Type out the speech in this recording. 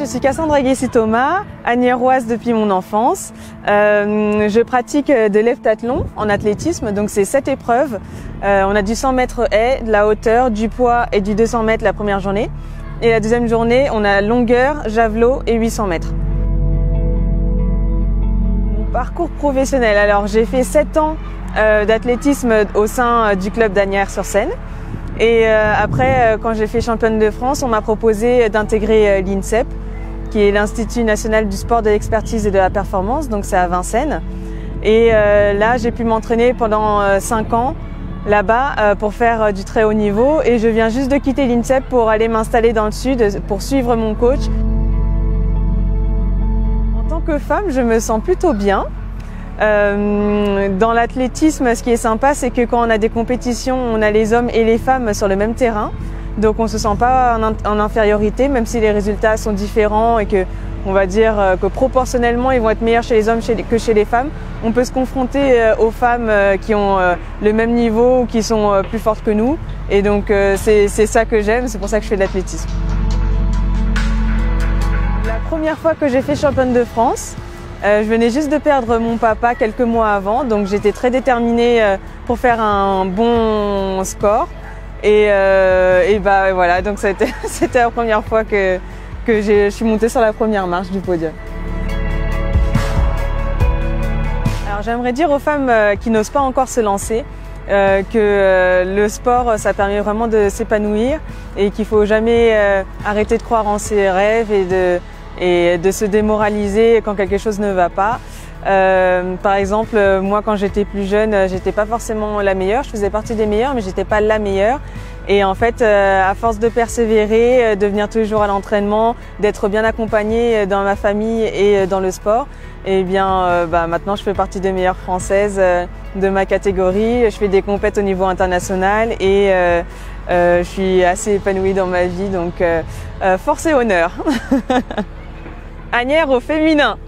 Je suis Cassandra Guessy-Thomas, agnéroise depuis mon enfance. Je pratique de l'heptathlon en athlétisme, donc c'est 7 épreuves. On a du 100 mètres haies, de la hauteur, du poids et du 200 mètres la première journée. Et la deuxième journée, on a longueur, javelot et 800 mètres. Mon parcours professionnel, alors j'ai fait 7 ans d'athlétisme au sein du club d'Asnières-sur-Seine. Et après, quand j'ai fait championne de France, on m'a proposé d'intégrer l'INSEP, qui est l'Institut national du sport, de l'expertise et de la performance, donc c'est à Vincennes. Et là, j'ai pu m'entraîner pendant 5 ans là-bas pour faire du très haut niveau. Et je viens juste de quitter l'INSEP pour aller m'installer dans le sud pour suivre mon coach. En tant que femme, je me sens plutôt bien. Dans l'athlétisme, ce qui est sympa, c'est que quand on a des compétitions, on a les hommes et les femmes sur le même terrain. Donc on ne se sent pas en infériorité, même si les résultats sont différents et que, on va dire que proportionnellement, ils vont être meilleurs chez les hommes que chez les femmes. On peut se confronter aux femmes qui ont le même niveau ou qui sont plus fortes que nous. Et donc c'est ça que j'aime, c'est pour ça que je fais de l'athlétisme. La première fois que j'ai fait championne de France, je venais juste de perdre mon papa quelques mois avant, donc j'étais très déterminée pour faire un bon score. Et bah voilà, donc c'était la première fois que je suis montée sur la première marche du podium. Alors j'aimerais dire aux femmes qui n'osent pas encore se lancer que le sport, ça permet vraiment de s'épanouir et qu'il ne faut jamais arrêter de croire en ses rêves et de se démoraliser quand quelque chose ne va pas. Par exemple, moi quand j'étais plus jeune, j'étais pas forcément la meilleure, je faisais partie des meilleures mais j'étais pas la meilleure. Et en fait, à force de persévérer, de venir tous les jours à l'entraînement, d'être bien accompagnée dans ma famille et dans le sport, et bien maintenant je fais partie des meilleures françaises de ma catégorie. Je fais des compètes au niveau international et je suis assez épanouie dans ma vie, donc force et honneur. Asnières au féminin.